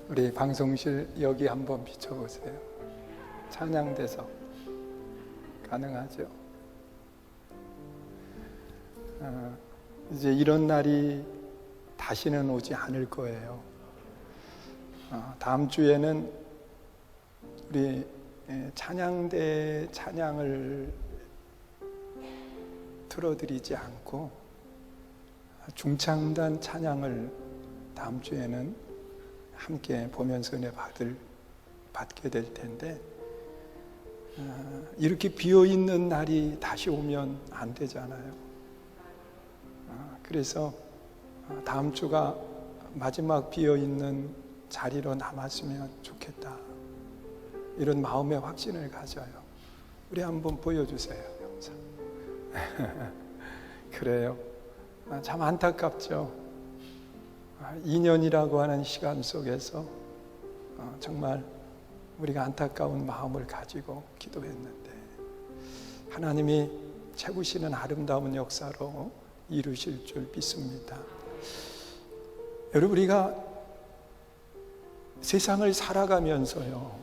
우리 방송실 여기 한번 비춰보세요. 찬양돼서 가능하죠? 이제 이런 날이 다시는 오지 않을 거예요. 다음 주에는 우리 찬양대 찬양을 틀어드리지 않고 중창단 찬양을 다음 주에는 함께 보면서 은혜 받게 될 텐데, 이렇게 비어있는 날이 다시 오면 안 되잖아요. 그래서 다음 주가 마지막 비어있는 자리로 남았으면 좋겠다, 이런 마음의 확신을 가져요. 우리 한번 보여주세요, 영상. 그래요. 참 안타깝죠. 2년이라고 하는 시간 속에서 정말 우리가 안타까운 마음을 가지고 기도했는데 하나님이 채우시는 아름다운 역사로 이루실 줄 믿습니다. 여러분, 우리가 세상을 살아가면서요,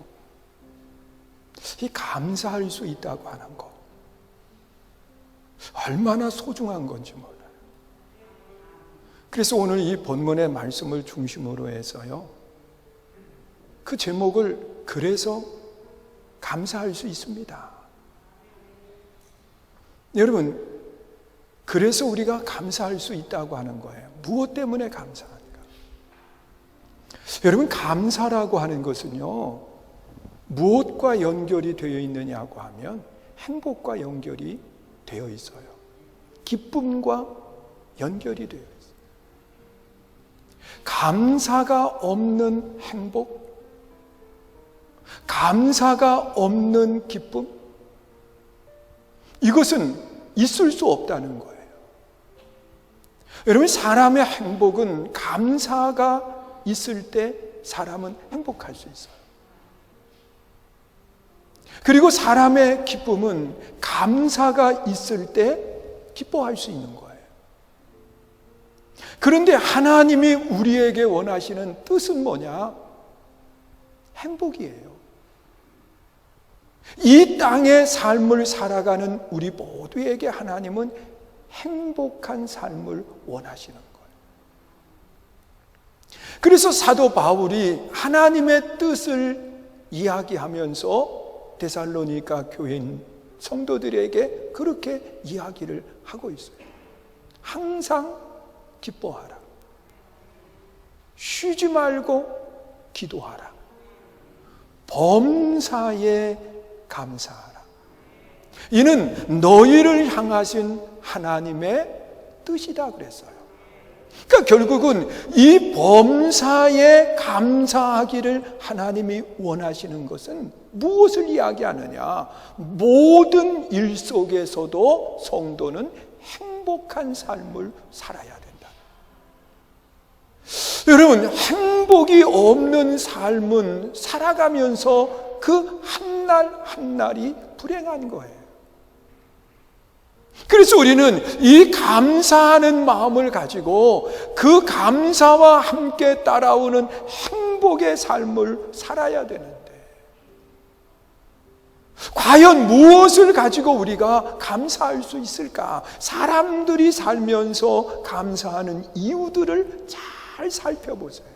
이 감사할 수 있다고 하는 거 얼마나 소중한 건지 몰라요. 그래서 오늘 이 본문의 말씀을 중심으로 해서요, 그 제목을 그래서 감사할 수 있습니다. 여러분, 그래서 우리가 감사할 수 있다고 하는 거예요. 무엇 때문에 감사합니까? 여러분, 감사라고 하는 것은요, 무엇과 연결이 되어 있느냐고 하면 행복과 연결이 되어 있어요. 기쁨과 연결이 되어 있어요. 감사가 없는 행복, 감사가 없는 기쁨, 이것은 있을 수 없다는 거예요. 여러분, 사람의 행복은 감사가 있을 때 사람은 행복할 수 있어요. 그리고 사람의 기쁨은 감사가 있을 때 기뻐할 수 있는 거예요. 그런데 하나님이 우리에게 원하시는 뜻은 뭐냐? 행복이에요. 이 땅의 삶을 살아가는 우리 모두에게 하나님은 행복한 삶을 원하시는 거예요. 그래서 사도 바울이 하나님의 뜻을 이야기하면서 데살로니가 교인 성도들에게 그렇게 이야기를 하고 있어요. 항상 기뻐하라. 쉬지 말고 기도하라. 범사에 감사하라. 이는 너희를 향하신 하나님의 뜻이다 그랬어요. 그러니까 결국은 이 범사에 감사하기를 하나님이 원하시는 것은 무엇을 이야기하느냐? 모든 일 속에서도 성도는 행복한 삶을 살아야 된다. 여러분, 행복이 없는 삶은 살아가면서 그 한 날 한 날이 불행한 거예요. 그래서 우리는 이 감사하는 마음을 가지고 그 감사와 함께 따라오는 행복의 삶을 살아야 되는데, 과연 무엇을 가지고 우리가 감사할 수 있을까? 사람들이 살면서 감사하는 이유들을 잘 살펴보세요.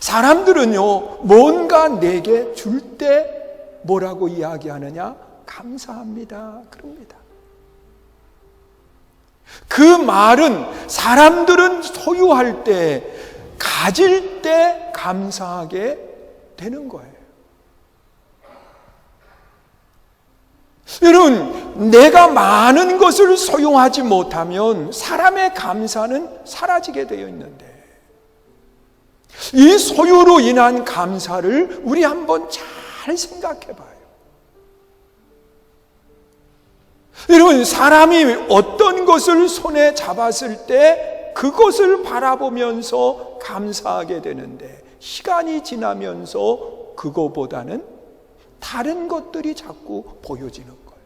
사람들은요, 뭔가 내게 줄 때 뭐라고 이야기하느냐? 감사합니다, 그럽니다. 그 말은 사람들은 소유할 때, 가질 때 감사하게 되는 거예요. 여러분, 내가 많은 것을 소유하지 못하면 사람의 감사는 사라지게 되어 있는데, 이 소유로 인한 감사를 우리 한번 잘 생각해 봐요. 여러분, 사람이 어떤 것을 손에 잡았을 때 그것을 바라보면서 감사하게 되는데, 시간이 지나면서 그거보다는 다른 것들이 자꾸 보여지는 거예요.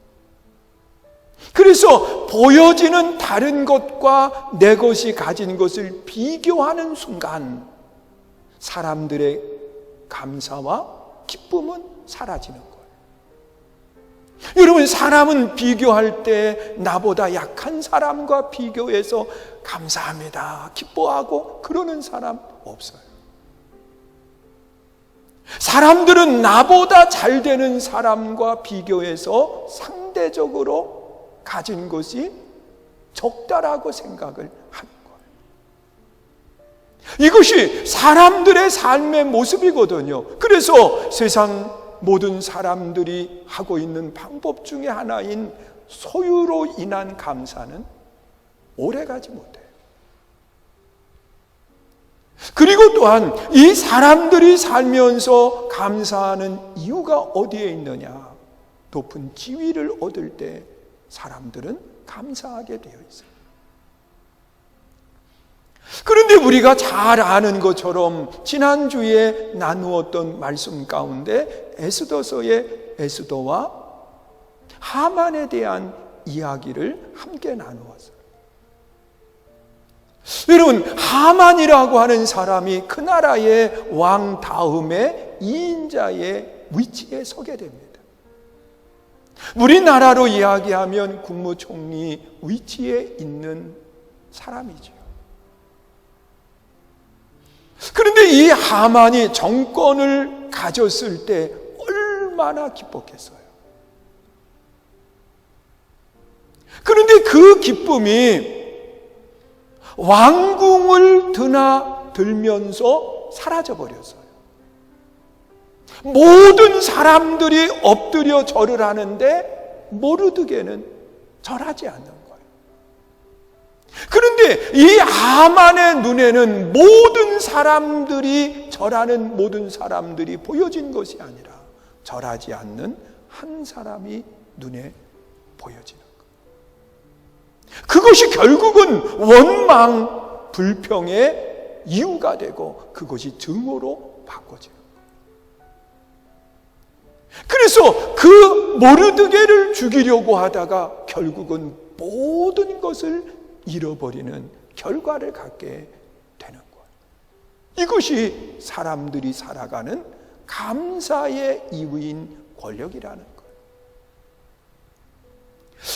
그래서 보여지는 다른 것과 내 것이 가진 것을 비교하는 순간 사람들의 감사와 기쁨은 사라지는 거예요. 여러분, 사람은 비교할 때 나보다 약한 사람과 비교해서 감사합니다, 기뻐하고 그러는 사람 없어요. 사람들은 나보다 잘 되는 사람과 비교해서 상대적으로 가진 것이 적다라고 생각을 하는 거예요. 이것이 사람들의 삶의 모습이거든요. 그래서 세상 모든 사람들이 하고 있는 방법 중에 하나인 소유로 인한 감사는 오래가지 못해요. 그리고 또한 이 사람들이 살면서 감사하는 이유가 어디에 있느냐? 높은 지위를 얻을 때 사람들은 감사하게 되어 있어요. 그런데 우리가 잘 아는 것처럼 지난주에 나누었던 말씀 가운데 에스더서의 에스더와 하만에 대한 이야기를 함께 나누었어요. 여러분, 하만이라고 하는 사람이 그 나라의 왕 다음에 2인자의 위치에 서게 됩니다. 우리나라로 이야기하면 국무총리 위치에 있는 사람이죠. 그런데 이 하만이 정권을 가졌을 때 얼마나 기뻤겠어요. 그런데 그 기쁨이 왕궁을 드나들면서 사라져버렸어요. 모든 사람들이 엎드려 절을 하는데 모르드게는 절하지 않는 거예요. 그런데 이 하만의 눈에는 모든 사람들이 절하는 모든 사람들이 보여진 것이 아니라 절하지 않는 한 사람이 눈에 보여지는 거예요. 그것이 결국은 원망, 불평의 이유가 되고 그것이 증오로 바꿔지는 거예요. 그래서 그 모르드게를 죽이려고 하다가 결국은 모든 것을 잃어버리는 결과를 갖게 되는 거예요. 이것이 사람들이 살아가는 감사의 이유인 권력이라는 거예요.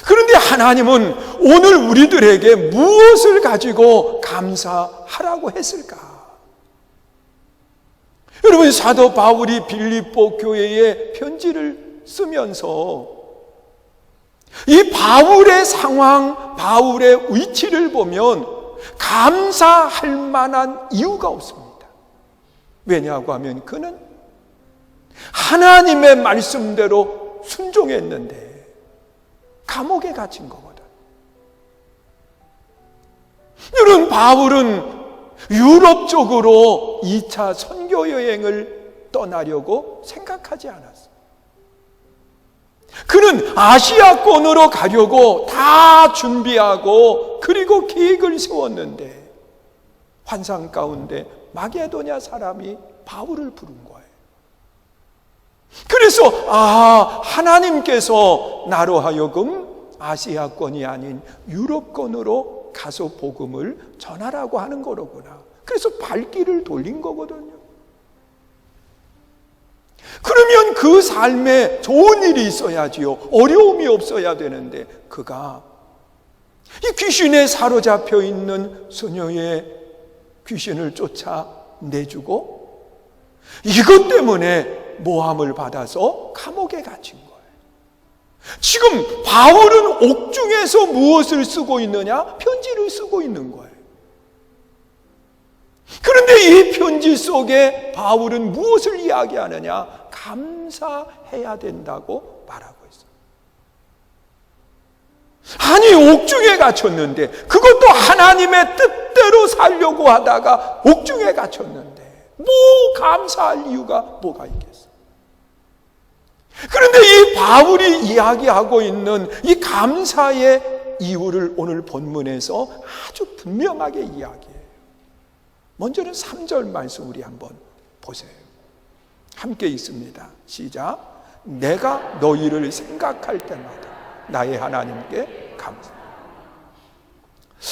그런데 하나님은 오늘 우리들에게 무엇을 가지고 감사하라고 했을까? 여러분, 사도 바울이 빌립보 교회에 편지를 쓰면서 이 바울의 상황, 바울의 위치를 보면 감사할 만한 이유가 없습니다. 왜냐하고 하면 그는 하나님의 말씀대로 순종했는데 감옥에 갇힌 거거든. 여러분, 바울은 유럽 쪽으로 2차 선교 여행을 떠나려고 생각하지 않았어요. 그는 아시아권으로 가려고 다 준비하고 그리고 계획을 세웠는데 환상 가운데 마게도냐 사람이 바울을 부른 거예요. 그래서 하나님께서 나로 하여금 아시아권이 아닌 유럽권으로 가서 복음을 전하라고 하는 거로구나. 그래서 발길을 돌린 거거든요. 그러면 그 삶에 좋은 일이 있어야지요. 어려움이 없어야 되는데 그가 이 귀신에 사로잡혀 있는 소녀의 귀신을 쫓아내주고 이것 때문에 모함을 받아서 감옥에 갇힌 거예요. 지금 바울은 옥중에서 무엇을 쓰고 있느냐? 편지를 쓰고 있는 거예요. 그런데 이 편지 속에 바울은 무엇을 이야기하느냐? 감사해야 된다고 말하고 있어요. 아니, 옥중에 갇혔는데 그것도 하나님의 뜻대로 살려고 하다가 옥중에 갇혔는데 뭐 감사할 이유가 뭐가 있겠어요? 그런데 이 바울이 이야기하고 있는 이 감사의 이유를 오늘 본문에서 아주 분명하게 이야기해요. 먼저는 3절 말씀 우리 한번 보세요. 함께 읽습니다. 시작. 내가 너희를 생각할 때마다 나의 하나님께 감사.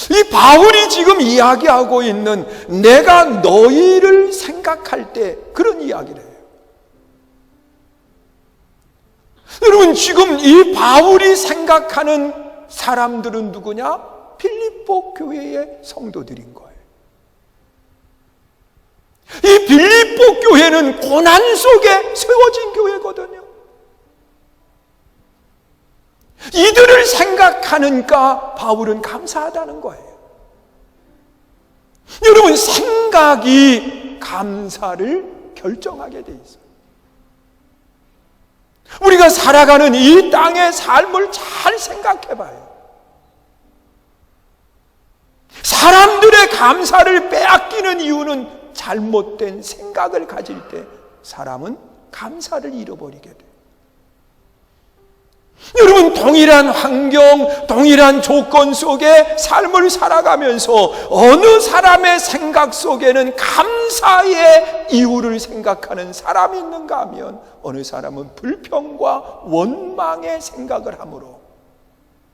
이 바울이 지금 이야기하고 있는 내가 너희를 생각할 때 그런 이야기를 해요. 여러분, 지금 이 바울이 생각하는 사람들은 누구냐? 빌립보 교회의 성도들인 거예요. 이 빌립보 교회는 고난 속에 세워진 교회거든요. 이들을 생각하니까 바울은 감사하다는 거예요. 여러분, 생각이 감사를 결정하게 돼 있어요. 우리가 살아가는 이 땅의 삶을 잘 생각해 봐요. 사람들의 감사를 빼앗기는 이유는 잘못된 생각을 가질 때 사람은 감사를 잃어버리게 돼요. 여러분, 동일한 환경, 동일한 조건 속에 삶을 살아가면서 어느 사람의 생각 속에는 감사의 이유를 생각하는 사람이 있는가 하면 어느 사람은 불평과 원망의 생각을 함으로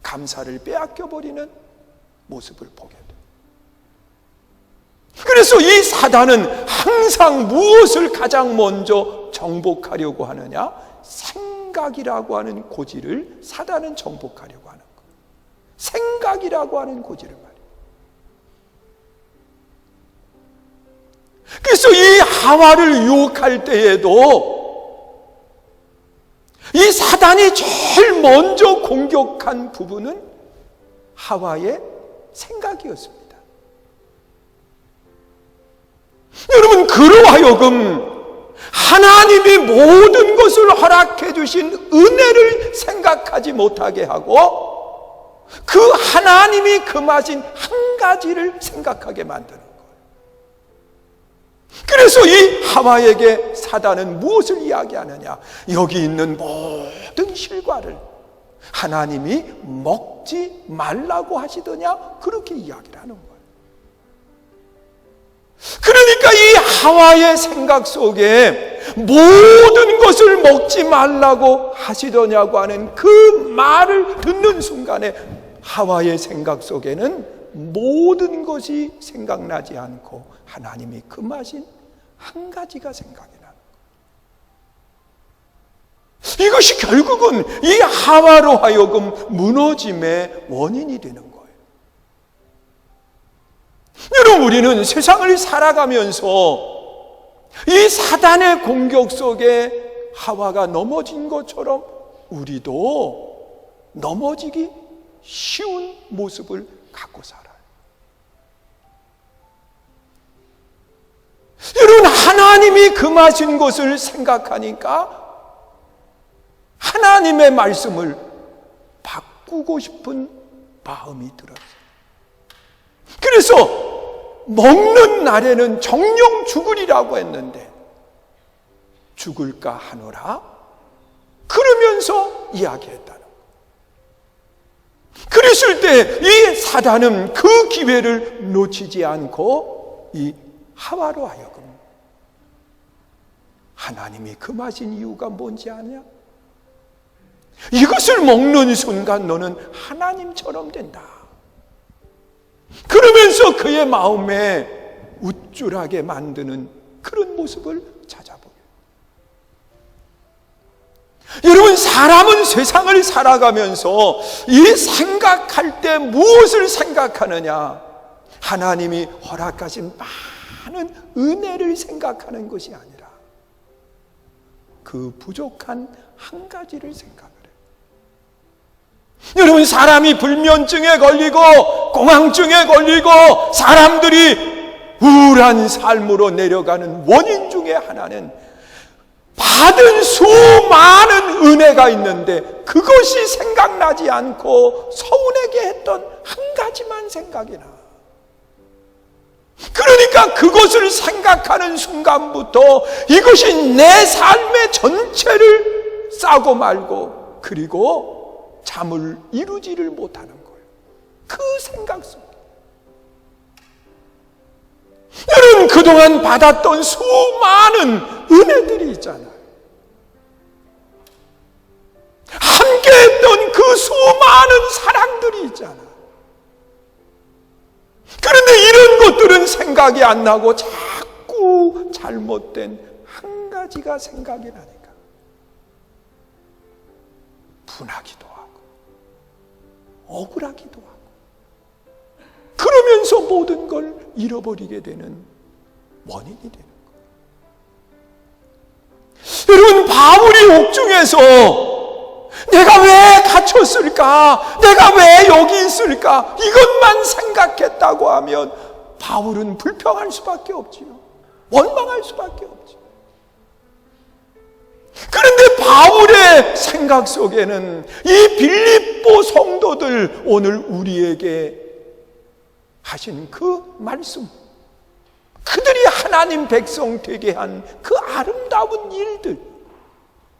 감사를 빼앗겨버리는 모습을 보게 돼요. 그래서 이 사단은 항상 무엇을 가장 먼저 정복하려고 하느냐? 생각이라고 하는 고지를 사단은 정복하려고 하는 거예요. 생각이라고 하는 고지를 말이에요. 그래서 이 하와를 유혹할 때에도 이 사단이 제일 먼저 공격한 부분은 하와의 생각이었습니다. 여러분, 그로 하여금 하나님이 모든 것을 허락해 주신 은혜를 생각하지 못하게 하고 그 하나님이 금하신 한 가지를 생각하게 만드는 거예요. 그래서 이 하와에게 사단은 무엇을 이야기하느냐? 여기 있는 모든 실과를 하나님이 먹지 말라고 하시더냐? 그렇게 이야기를 하는 거예요. 그러니까 이 하와의 생각 속에 모든 것을 먹지 말라고 하시더냐고 하는 그 말을 듣는 순간에 하와의 생각 속에는 모든 것이 생각나지 않고 하나님이 금하신 한 가지가 생각이 나는 거예요. 이것이 결국은 이 하와로 하여금 무너짐의 원인이 되는 거예요. 여러분, 우리는 세상을 살아가면서 이 사단의 공격 속에 하와가 넘어진 것처럼 우리도 넘어지기 쉬운 모습을 갖고 살아요. 여러분, 하나님이 금하신 것을 생각하니까 하나님의 말씀을 바꾸고 싶은 마음이 들어요. 그래서 먹는 날에는 정령 죽으리라고 했는데 죽을까 하노라 그러면서 이야기했다는 거예요. 그랬을 때 이 사단은 그 기회를 놓치지 않고 이 하와로 하여금 하나님이 금하신 이유가 뭔지 아냐? 이것을 먹는 순간 너는 하나님처럼 된다. 그러면서 그의 마음에 우쭐하게 만드는 그런 모습을 찾아보게. 여러분, 사람은 세상을 살아가면서 이 생각할 때 무엇을 생각하느냐? 하나님이 허락하신 많은 은혜를 생각하는 것이 아니라 그 부족한 한 가지를 생각해요. 여러분, 사람이 불면증에 걸리고 공황증에 걸리고 사람들이 우울한 삶으로 내려가는 원인 중에 하나는 받은 수많은 은혜가 있는데 그것이 생각나지 않고 서운하게 했던 한 가지만 생각이 나. 그러니까 그것을 생각하는 순간부터 이것이 내 삶의 전체를 싸고 말고 그리고 잠을 이루지를 못하는 거예요. 그 생각 속에. 여러분, 그동안 받았던 수많은 은혜들이 있잖아요. 함께했던 그 수많은 사랑들이 있잖아요. 그런데 이런 것들은 생각이 안 나고 자꾸 잘못된 한 가지가 생각이 나니까 분하기도 하고 억울하기도 하고 그러면서 모든 걸 잃어버리게 되는 원인이 되는 거예요. 여러분, 바울이 옥중에서 내가 왜 갇혔을까? 내가 왜 여기 있을까? 이것만 생각했다고 하면 바울은 불평할 수밖에 없지요. 원망할 수밖에 없지요. 그런데 바울의 생각 속에는 이 빌립보 성도들, 오늘 우리에게 하신 그 말씀, 그들이 하나님 백성 되게 한 그 아름다운 일들,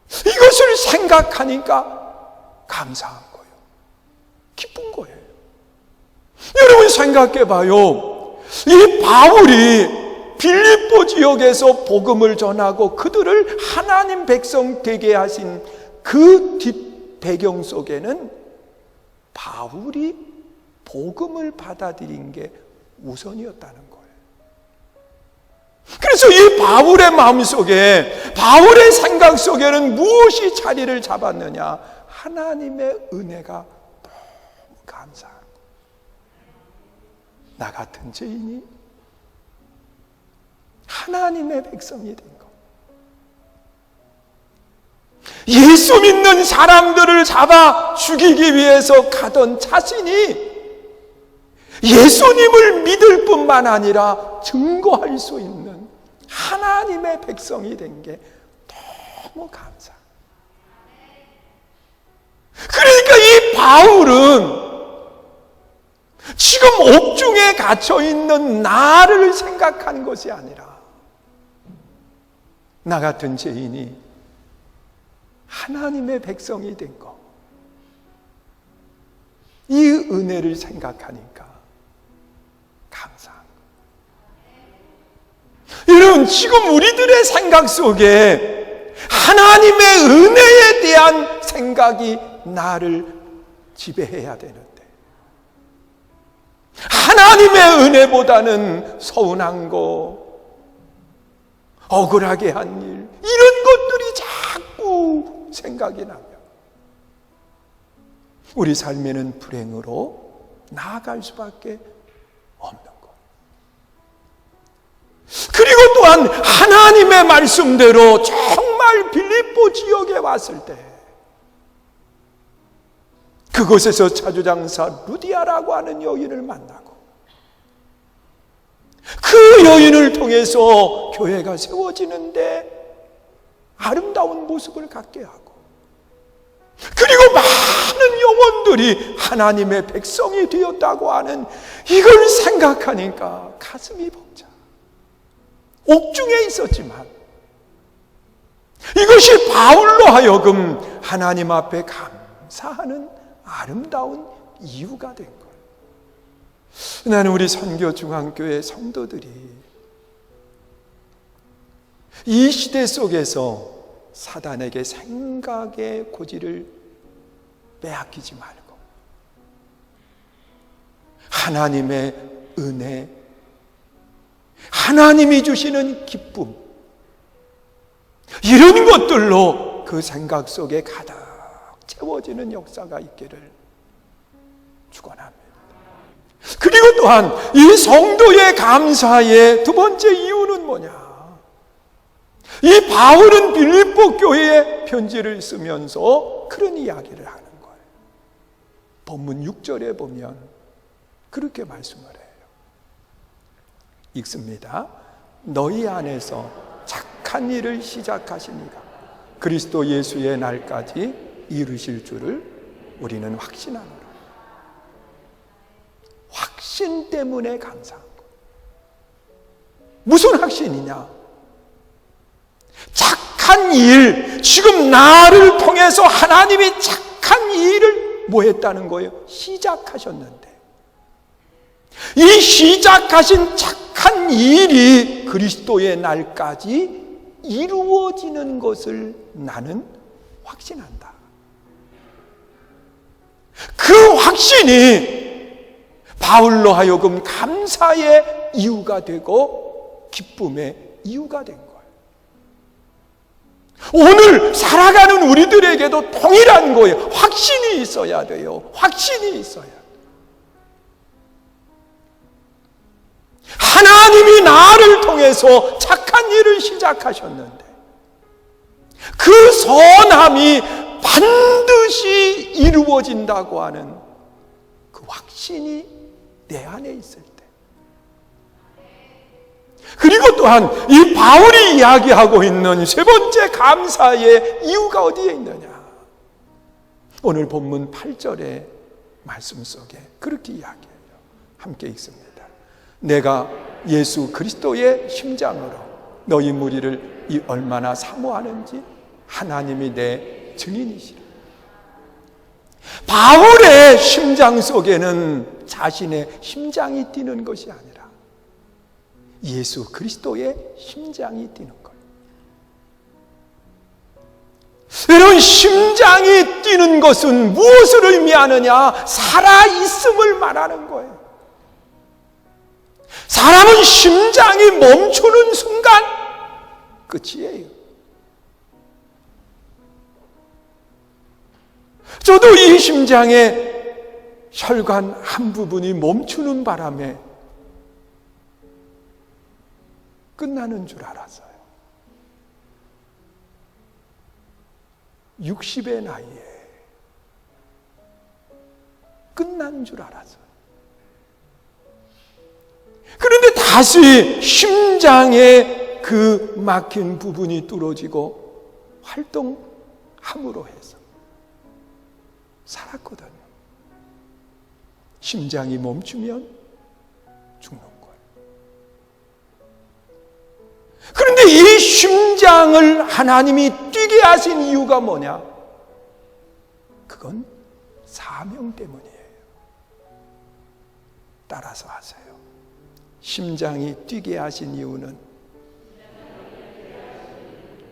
이것을 생각하니까 감사한 거예요. 기쁜 거예요. 여러분 생각해 봐요. 이 바울이 빌립보 지역에서 복음을 전하고 그들을 하나님 백성 되게 하신 그 뒷배경 속에는 바울이 복음을 받아들인 게 우선이었다는 거예요. 그래서 이 바울의 마음속에, 바울의 생각 속에는 무엇이 자리를 잡았느냐? 하나님의 은혜가 너무 감사한 거예요. 나 같은 죄인이 하나님의 백성이 된 것, 예수 믿는 사람들을 잡아 죽이기 위해서 가던 자신이 예수님을 믿을 뿐만 아니라 증거할 수 있는 하나님의 백성이 된 게 너무 감사. 그러니까 이 바울은 지금 옥중에 갇혀 있는 나를 생각한 것이 아니라 나 같은 죄인이 하나님의 백성이 된 것, 이 은혜를 생각하니까 감사한 거예요. 여러분, 지금 우리들의 생각 속에 하나님의 은혜에 대한 생각이 나를 지배해야 되는데, 하나님의 은혜보다는 서운한 거, 억울하게 한 일, 이런 것들이 자꾸 생각이 나면 우리 삶에는 불행으로 나아갈 수밖에 없는 것. 그리고 또한 하나님의 말씀대로 정말 빌립보 지역에 왔을 때 그곳에서 차주장사 루디아라고 하는 여인을 만나고 그 여인을 통해서 교회가 세워지는데 아름다운 모습을 갖게 하고, 그리고 많은 영혼들이 하나님의 백성이 되었다고 하는 이걸 생각하니까 가슴이 벅차. 옥중에 있었지만 이것이 바울로 하여금 하나님 앞에 감사하는 아름다운 이유가 된 거예요. 나는 우리 선교중앙교회 성도들이 이 시대 속에서 사단에게 생각의 고지를 빼앗기지 말고 하나님의 은혜, 하나님이 주시는 기쁨, 이런 것들로 그 생각 속에 가득 채워지는 역사가 있기를 축원합니다. 그리고 또한 이 성도의 감사의 두 번째 이유는 뭐냐? 이 바울은 빌립보 교회에 편지를 쓰면서 그런 이야기를 하는 거예요. 본문 6절에 보면 그렇게 말씀을 해요. 읽습니다. 너희 안에서 착한 일을 시작하시니가 그리스도 예수의 날까지 이루실 줄을 우리는 확신하노라. 확신 때문에 감사한 거. 무슨 확신이냐? 착한 일, 지금 나를 통해서 하나님이 착한 일을 뭐 했다는 거예요? 시작하셨는데 이 시작하신 착한 일이 그리스도의 날까지 이루어지는 것을 나는 확신한다. 그 확신이 바울로 하여금 감사의 이유가 되고 기쁨의 이유가 된 거예요. 오늘 살아가는 우리들에게도 동일한 거예요. 확신이 있어야 돼요. 확신이 있어야 돼요. 하나님이 나를 통해서 착한 일을 시작하셨는데 그 선함이 반드시 이루어진다고 하는 그 확신이 내 안에 있을 때, 그리고 또한 이 바울이 이야기하고 있는 세 번째 감사의 이유가 어디에 있느냐? 오늘 본문 8절의 말씀 속에 그렇게 이야기해요. 함께 읽습니다. 내가 예수 그리스도의 심장으로 너희 무리를 얼마나 사모하는지 하나님이 내 증인이시라. 바울의 심장 속에는 자신의 심장이 뛰는 것이 아니라 예수 그리스도의 심장이 뛰는 거예요. 여러분, 심장이 뛰는 것은 무엇을 의미하느냐? 살아있음을 말하는 거예요. 사람은 심장이 멈추는 순간 끝이에요. 저도 이 심장의 혈관 한 부분이 멈추는 바람에 끝나는 줄 알았어요. 60의 나이에 끝난 줄 알았어요. 그런데 다시 심장의 그 막힌 부분이 뚫어지고 활동함으로 해서 살았거든요. 심장이 멈추면 죽는 거예요. 그런데 이 심장을 하나님이 뛰게 하신 이유가 뭐냐? 그건 사명 때문이에요. 따라서 하세요. 심장이 뛰게 하신 이유는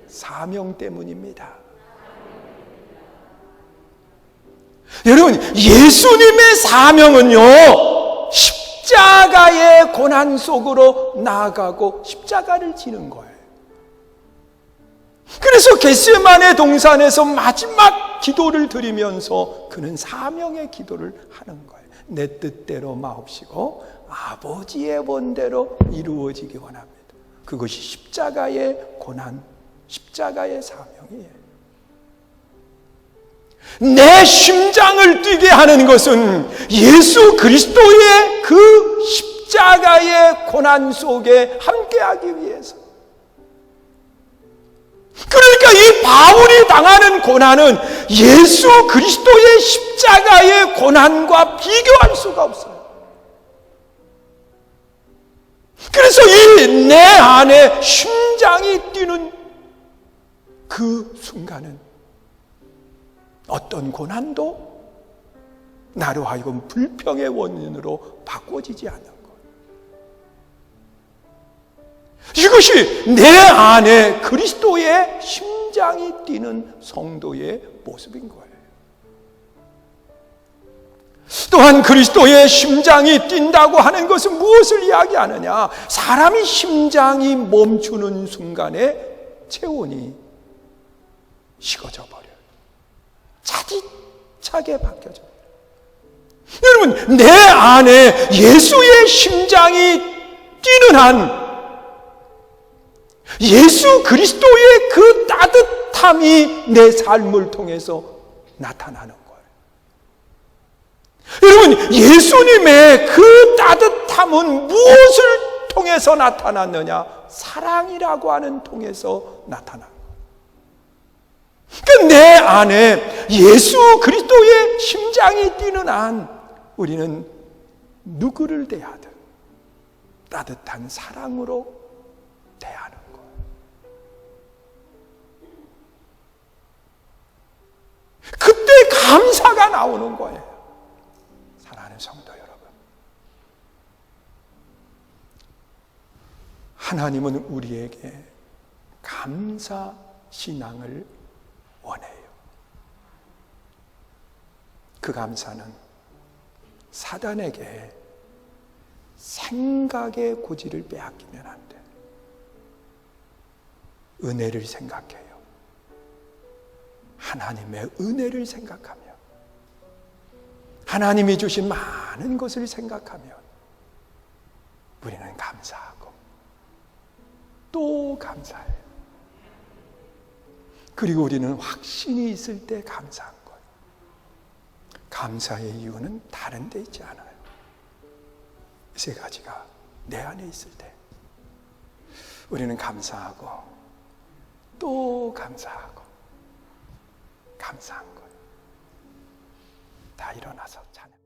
사명 때문입니다. 여러분, 예수님의 사명은요, 십자가의 고난 속으로 나아가고 십자가를 지는 거예요. 그래서 겟세마네 동산에서 마지막 기도를 드리면서 그는 사명의 기도를 하는 거예요. 내 뜻대로 마옵시고 아버지의 본대로 이루어지기 원합니다. 그것이 십자가의 고난, 십자가의 사명이에요. 내 심장을 뛰게 하는 것은 예수 그리스도의 그 십자가의 고난 속에 함께하기 위해서. 그러니까 이 바울이 당하는 고난은 예수 그리스도의 십자가의 고난과 비교할 수가 없어요. 그래서 이 내 안에 심장이 뛰는 그 순간은 어떤 고난도 나로 하여금 불평의 원인으로 바꿔지지 않는 거예요. 이것이 내 안에 그리스도의 심장이 뛰는 성도의 모습인 거예요. 또한 그리스도의 심장이 뛴다고 하는 것은 무엇을 이야기하느냐? 사람이 심장이 멈추는 순간에 체온이 식어져 버려요. 차디차게 바뀌어져 버려요. 여러분, 내 안에 예수의 심장이 뛰는 한 예수 그리스도의 그 따뜻함이 내 삶을 통해서 나타나는 거예요. 여러분, 예수님의 그 따뜻함은 무엇을 통해서 나타났느냐? 사랑이라고 하는 통해서 나타난 거예요. 그러니까 내 안에 예수 그리스도의 심장이 뛰는 한 우리는 누구를 대하든 따뜻한 사랑으로 대하는 거예요. 그때 감사가 나오는 거예요. 사랑하는 성도 여러분, 하나님은 우리에게 감사 신앙을 원해요. 그 감사는 사단에게 생각의 고지를 빼앗기면 안 돼. 은혜를 생각해요. 하나님의 은혜를 생각하며 하나님이 주신 많은 것을 생각하면 우리는 감사하고 또 감사해요. 그리고 우리는 확신이 있을 때 감사한 거예요. 감사의 이유는 다른 데 있지 않아요. 이 세 가지가 내 안에 있을 때 우리는 감사하고 또 감사하고 감사한 거예요. 다 일어나서 찬양.